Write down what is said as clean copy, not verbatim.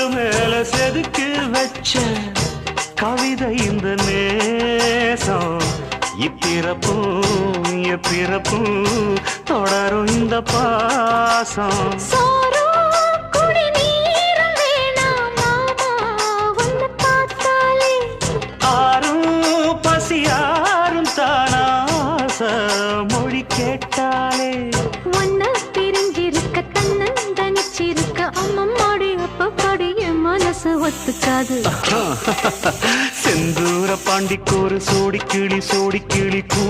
கல்லு மேல செதுக்கு வச்ச கவிதை இந்த நேசம் இப்பிறப்பும் எப்பிறப்பும் தொடரும் இந்த பாசம் ஆரும் பசியாரும் தானாச மொழி கேட்டாலே ஒன்ன பிரிஞ்சிருக்க தன்னந்தனிச்சிருக்க அம்மம்மாடி அப்பப்பாடி என் மனசு ஒத்துக்காது செந்தூர பாண்டிக்கு ஒரு சோடி கிளி கூ